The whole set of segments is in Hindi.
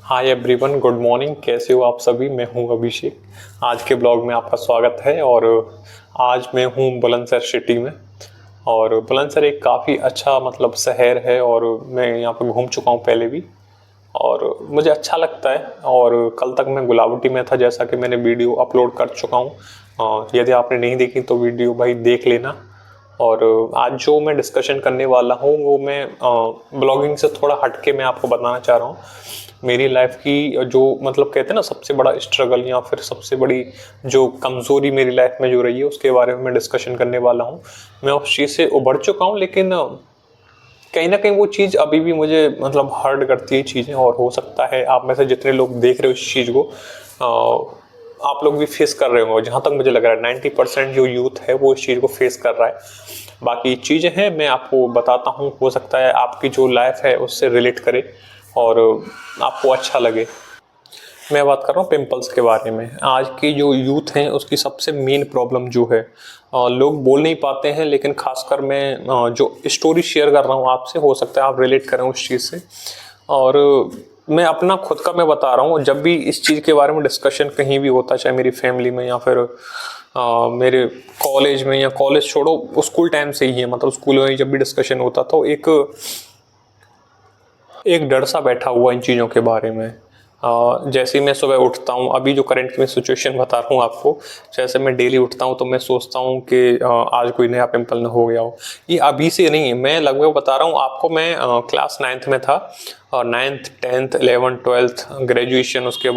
Hi everyone, good morning. कैसे हो आप सभी? मैं हूं अभिषेक। आज के ब्लॉग में आपका स्वागत है। और आज मैं हूं बुलंदशहर सिटी में। और बुलंदशहर एक काफ़ी अच्छा शहर है और मैं यहाँ पर घूम चुका हूँ पहले भी और मुझे अच्छा लगता है। और कल तक मैं गुलाबटी में था, जैसा कि मैंने वीडियो अपलोड कर चुका हूँ। यदि आपने नहीं देखी तो वीडियो भाई देख लेना। और आज जो मैं डिस्कशन करने वाला हूँ वो मैं ब्लॉगिंग से थोड़ा हटके मैं आपको बताना चाह रहा हूँ। मेरी लाइफ की जो कहते हैं ना, सबसे बड़ा स्ट्रगल या फिर सबसे बड़ी जो कमज़ोरी मेरी लाइफ में जो रही है उसके बारे में मैं डिस्कशन करने वाला हूँ। मैं उस चीज़ से उभर चुका हूँ, लेकिन कहीं ना कहीं वो चीज़ अभी भी मुझे हर्ट करती है चीज़ें। और हो सकता है आप में से जितने लोग देख रहे हो इस चीज़ को आप लोग भी फेस कर रहे हो। जहाँ तक मुझे लग रहा है 90% जो यूथ है वो इस चीज़ को फेस कर रहा है। बाकी चीज़ें हैं, मैं आपको बताता हूँ, हो सकता है आपकी जो लाइफ है उससे रिलेट करे और आपको अच्छा लगे। मैं बात कर रहा हूँ पिंपल्स के बारे में। आज की जो यूथ है उसकी सबसे मेन प्रॉब्लम जो है, लोग बोल नहीं पाते हैं, लेकिन खासकर मैं जो स्टोरी शेयर कर रहा हूँ आपसे, हो सकता है आप रिलेट करें उस चीज़ से। और मैं अपना खुद का मैं बता रहा हूँ, जब भी इस चीज़ के बारे में डिस्कशन कहीं भी होता, चाहे मेरी फैमिली में या फिर मेरे कॉलेज में, या कॉलेज छोड़ो स्कूल टाइम से ही है, स्कूल में जब भी डिस्कशन होता तो एक डर सा बैठा हुआ इन चीज़ों के बारे में। जैसे ही मैं सुबह उठता हूँ, अभी जो करंट की मैं सिचुएशन बता रहा हूँ आपको, जैसे मैं डेली उठता हूँ तो मैं सोचता हूँ कि आज कोई नया पिंपल ना हो गया हो। ये अभी से नहीं, मैं लगभग बता रहा हूँ आपको। मैं क्लास 9th में था, और 9th 10th 11th 12th graduation, उसके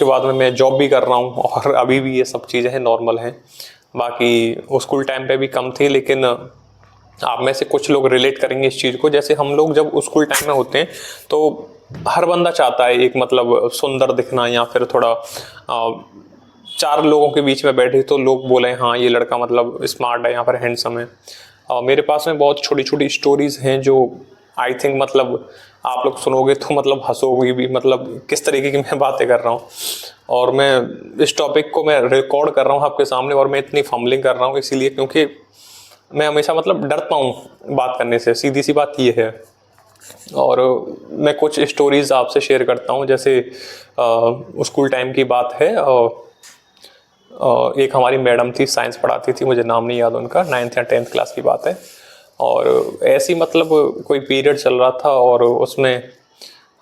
बाद में मैं जॉब भी कर रहा हूँ, और अभी भी ये सब चीज़ें हैं, नॉर्मल हैं। बाकी स्कूल टाइम पे भी कम थी, लेकिन आप में से कुछ लोग रिलेट करेंगे इस चीज़ को। जैसे हम लोग जब स्कूल टाइम में होते हैं तो हर बंदा चाहता है एक सुंदर दिखना, या फिर थोड़ा चार लोगों के बीच में बैठे तो लोग बोले हाँ ये लड़का स्मार्ट है या फिर हैंडसम है। मेरे पास में बहुत छोटी छोटी स्टोरीज हैं जो आई थिंक आप लोग सुनोगे तो हंसोगे भी, किस तरीके की मैं बातें कर रहा हूँ। और मैं इस टॉपिक को मैं रिकॉर्ड कर रहा हूँ आपके सामने, और मैं इतनी फंबलिंग कर रहा हूँ इसीलिए क्योंकि मैं हमेशा डरता हूँ बात करने से, सीधी सी बात ये है। और मैं कुछ स्टोरीज आपसे शेयर करता हूँ। जैसे स्कूल टाइम की बात है। एक हमारी मैडम थी, साइंस पढ़ाती थी, मुझे नाम नहीं याद उनका, 9th या 10th क्लास की बात है। और ऐसी कोई पीरियड चल रहा था, और उसमें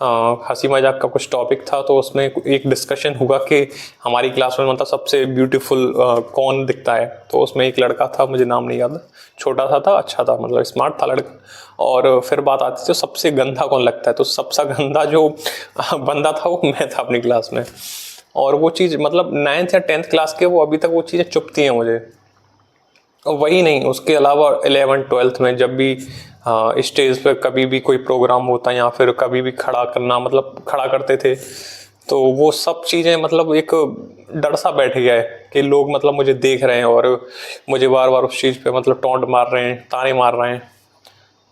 हंसी मजाक का कुछ टॉपिक था। तो उसमें एक डिस्कशन हुआ कि हमारी क्लास में सबसे ब्यूटीफुल कौन दिखता है। तो उसमें एक लड़का था, मुझे नाम नहीं याद, छोटा सा था, अच्छा था, स्मार्ट था लड़का। और फिर बात आती थी सबसे गंदा कौन लगता है, तो सबसे गंदा जो बंदा था वो मैं था अपनी क्लास में। और वो चीज़ 9th या 10th क्लास के वो अभी तक वो चीज़ें चुभती हैं मुझे। वही नहीं, उसके अलावा 11th 12th में जब भी स्टेज पर कभी भी कोई प्रोग्राम होता या फिर कभी भी खड़ा करना, खड़ा करते थे, तो वो सब चीज़ें एक डर सा बैठ गया है कि लोग मुझे देख रहे हैं और मुझे बार बार उस चीज़ पे टॉन्ट मार रहे हैं, ताने मार रहे हैं।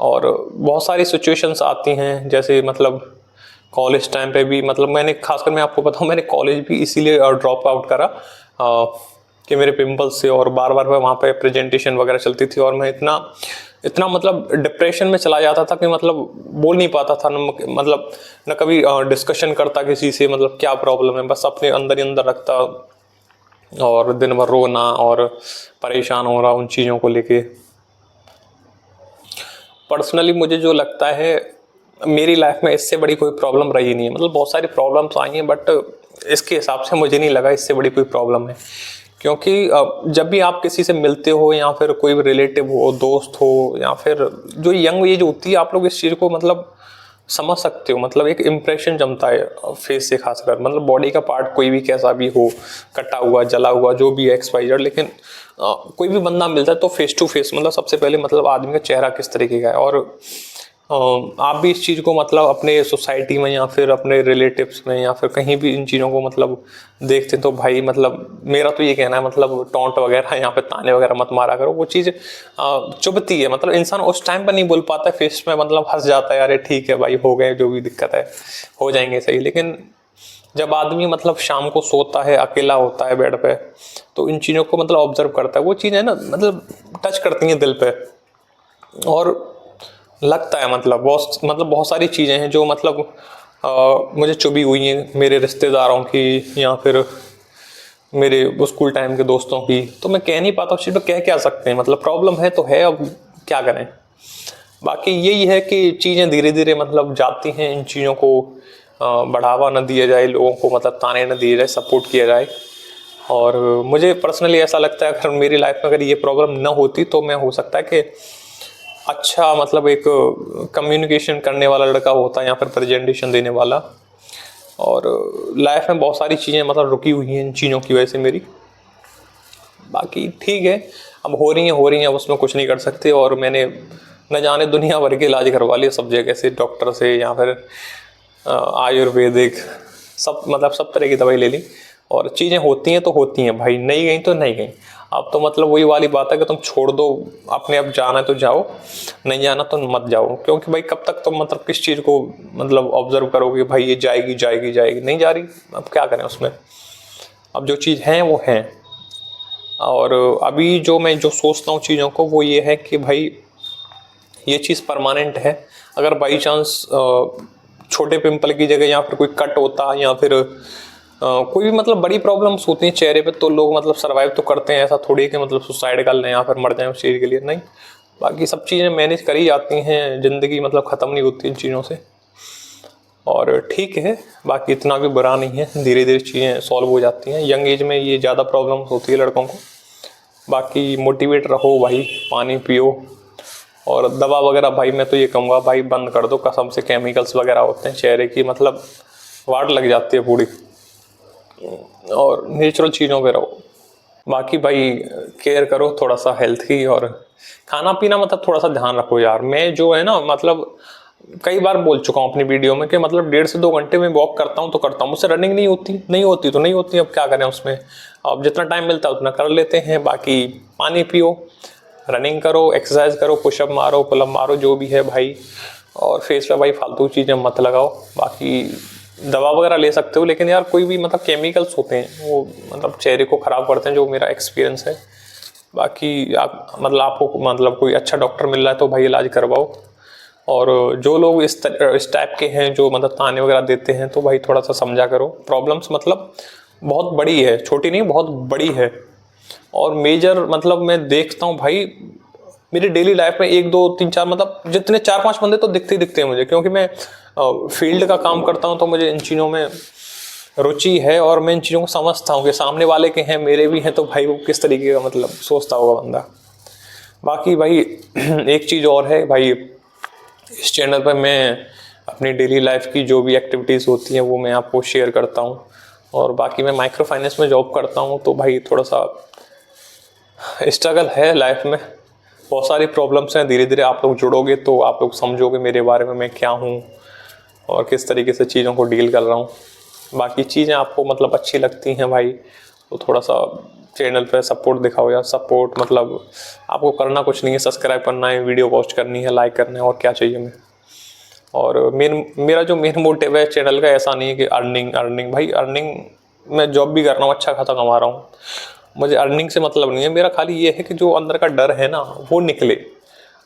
और बहुत सारी सिचुएशंस आती हैं, जैसे कॉलेज टाइम पे भी मैंने खासकर मैं आपको बताऊं, मैंने कॉलेज भी इसीलिए ड्रॉप आउट करा कि मेरे पिंपल्स से, और बार बार वहाँ पे प्रेजेंटेशन वगैरह चलती थी, और मैं इतना इतना डिप्रेशन में चला जाता था कि बोल नहीं पाता था, न कभी डिस्कशन करता किसी से, क्या प्रॉब्लम है, बस अपने अंदर ही अंदर रखता, और दिन भर रोना और परेशान हो रहा उन चीज़ों को लेके। पर्सनली मुझे जो लगता है, मेरी लाइफ में इससे बड़ी कोई प्रॉब्लम रही नहीं है। बहुत सारी प्रॉब्लम्स आई हैं, बट इसके हिसाब से मुझे नहीं लगा इससे बड़ी कोई प्रॉब्लम है। क्योंकि जब भी आप किसी से मिलते हो, या फिर कोई भी रिलेटिव हो, दोस्त हो, या फिर जो यंग एज होती है, आप लोग इस चीज़ को समझ सकते हो। एक इम्प्रेशन जमता है फेस से, खासकर बॉडी का पार्ट कोई भी कैसा भी हो, कटा हुआ, जला हुआ, जो भी XYZ, लेकिन कोई भी बंदा मिलता है तो फेस टू फेस सबसे पहले आदमी का चेहरा किस तरीके का है। और आप भी इस चीज़ को अपने सोसाइटी में या फिर अपने रिलेटिव्स में या फिर कहीं भी इन चीज़ों को देखते तो भाई मेरा तो ये कहना है टॉन्ट वगैरह यहाँ पे ताने वगैरह मत मारा करो। वो चीज़ चुभती है। इंसान उस टाइम पर नहीं बोल पाता है, फेस में हंस जाता है, अरे ठीक है भाई, हो गए, जो भी दिक्कत है हो जाएंगे सही। लेकिन जब आदमी शाम को सोता है, अकेला होता है बेड पे, तो इन चीज़ों को ऑब्जर्व करता है। वो चीज़ें ना टच करती हैं दिल पे, और लगता है बहुत सारी चीज़ें हैं जो मुझे चुभी हुई हैं मेरे रिश्तेदारों की या फिर मेरे स्कूल टाइम के दोस्तों की, तो मैं कह नहीं पाता उस चीज़ पर, कह क्या सकते हैं, मतलब प्रॉब्लम है तो है, अब क्या करें। बाकी यही है कि चीज़ें धीरे धीरे मतलब जाती हैं, इन चीज़ों को बढ़ावा न दिया जाए, लोगों को मतलब ताने न दिए जाए, सपोर्ट किया जाए। और मुझे पर्सनली ऐसा लगता है अगर मेरी लाइफ में अगर ये प्रॉब्लम न होती तो मैं हो सकता है कि अच्छा मतलब एक कम्युनिकेशन करने वाला लड़का होता या फिर प्रेजेंटेशन देने वाला। और लाइफ में बहुत सारी चीज़ें मतलब रुकी हुई हैं इन चीज़ों की वजह से मेरी। बाकी ठीक है, अब हो रही हैं, अब उसमें कुछ नहीं कर सकते। और मैंने न जाने दुनिया भर के इलाज करवा लिए सब जगह से, डॉक्टर से या फिर आयुर्वेदिक, सब मतलब सब तरह की दवाई ले ली। और चीज़ें होती हैं तो होती हैं भाई, नहीं गई तो नहीं गई। अब तो मतलब वही वाली बात है कि तुम छोड़ दो, अपने आप जाना है तो जाओ, नहीं जाना तो मत जाओ। क्योंकि भाई कब तक तुम मतलब किस चीज़ को मतलब ऑब्जर्व करोगे, भाई ये जाएगी जाएगी जाएगी, नहीं जा रही, अब क्या करें उसमें। अब जो चीज़ है वो है। और अभी जो मैं जो सोचता हूँ चीज़ों को, वो ये है कि भाई ये चीज़ परमानेंट है। अगर बाई चांस छोटे पिंपल की जगह या फिर कोई कट होता या फिर कोई भी मतलब बड़ी प्रॉब्लम्स होती हैं चेहरे पे, तो लोग मतलब सर्वाइव तो करते हैं। ऐसा थोड़ी है कि मतलब सुसाइड कर लें या फिर मर जाएं उस चीज़ के लिए, नहीं। बाकी सब चीज़ें मैनेज करी जाती हैं, ज़िंदगी मतलब ख़त्म नहीं होती इन चीज़ों से। और ठीक है, बाकी इतना भी बुरा नहीं है, धीरे धीरे चीज़ें सॉल्व हो जाती हैं। यंग एज में ये ज़्यादा प्रॉब्लम्स होती है लड़कों को। बाकी मोटिवेट रहो भाई, पानी पियो, और दवा वगैरह भाई मैं तो ये कहूँगा भाई बंद कर दो, कसम से। केमिकल्स वगैरह होते हैं, चेहरे की मतलब वाट लग जाती है पूरी। और नेचुरल चीज़ों पे रहो। बाकी भाई केयर करो थोड़ा सा हेल्थ की, और खाना पीना मतलब थोड़ा सा ध्यान रखो यार। मैं जो है ना मतलब कई बार बोल चुका हूँ अपनी वीडियो में कि मतलब 1.5 से 2 घंटे में वॉक करता हूँ तो करता हूँ, मुझसे रनिंग नहीं होती तो नहीं होती, अब क्या करें उसमें। अब जितना टाइम मिलता है उतना कर लेते हैं। बाकी पानी पियो, रनिंग करो, एक्सरसाइज करो, पुशअप मारो, पुलअप मारो, जो भी है भाई। और फेस पे भाई फालतू चीज़ें मत लगाओ। बाकी दवा वगैरह ले सकते हो, लेकिन यार कोई भी मतलब केमिकल्स होते हैं वो मतलब चेहरे को ख़राब करते हैं, जो मेरा एक्सपीरियंस है। बाकी आप मतलब आपको मतलब कोई अच्छा डॉक्टर मिल रहा है तो भाई इलाज करवाओ। और जो लोग इस टाइप के हैं जो मतलब ताने वगैरह देते हैं, तो भाई थोड़ा सा समझा करो। प्रॉब्लम्स मतलब बहुत बड़ी है, छोटी नहीं, बहुत बड़ी है। और मेजर मतलब मैं देखता हूँ भाई मेरी डेली लाइफ में 1 2 3 4 मतलब जितने 4 5 बंदे तो दिखते हैं मुझे, क्योंकि मैं फील्ड का काम करता हूँ तो मुझे इन चीज़ों में रुचि है। और मैं इन चीज़ों को समझता हूँ कि सामने वाले के हैं, मेरे भी हैं, तो भाई वो किस तरीके का मतलब सोचता होगा बंदा। बाकी भाई एक चीज़ और है भाई, इस चैनल पर मैं अपनी डेली लाइफ की जो भी एक्टिविटीज़ होती हैं वो मैं आपको शेयर करता हूँ। और बाकी मैं माइक्रो फाइनेंस में जॉब करता हूँ, तो भाई थोड़ा सा स्ट्रगल है लाइफ में, बहुत सारी प्रॉब्लम्स हैं। धीरे धीरे आप लोग जुड़ोगे तो आप लोग समझोगे मेरे बारे में मैं क्या हूँ और किस तरीके से चीज़ों को डील कर रहा हूँ। बाकी चीज़ें आपको मतलब अच्छी लगती हैं भाई, तो थोड़ा सा चैनल पे सपोर्ट दिखाओ यार। सपोर्ट मतलब आपको करना कुछ नहीं है, सब्सक्राइब करना है, वीडियो पोस्ट करनी है, लाइक करना है, और क्या चाहिए मैं। और मेरा जो मेन मोटिव है चैनल का, ऐसा नहीं है कि अर्निंग भाई, अर्निंग मैं जॉब भी कर रहा हूँ, अच्छा खासा कमा रहा हूँ, मुझे अर्निंग से मतलब नहीं है। मेरा खाली ये है कि जो अंदर का डर है ना वो निकले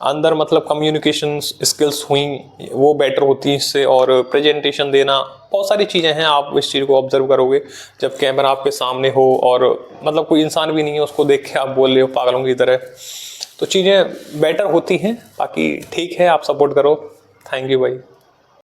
अंदर, मतलब कम्युनिकेशन स्किल्स हुई वो बेटर होती हैं इससे। और प्रेजेंटेशन देना, बहुत सारी चीज़ें हैं, आप इस चीज़ को ऑब्जर्व करोगे जब कैमरा आपके सामने हो और मतलब कोई इंसान भी नहीं है, उसको देख के आप बोल रहे हो पागलों की तरह, तो चीज़ें बेटर होती हैं। बाकी ठीक है, आप सपोर्ट करो। थैंक यू भाई।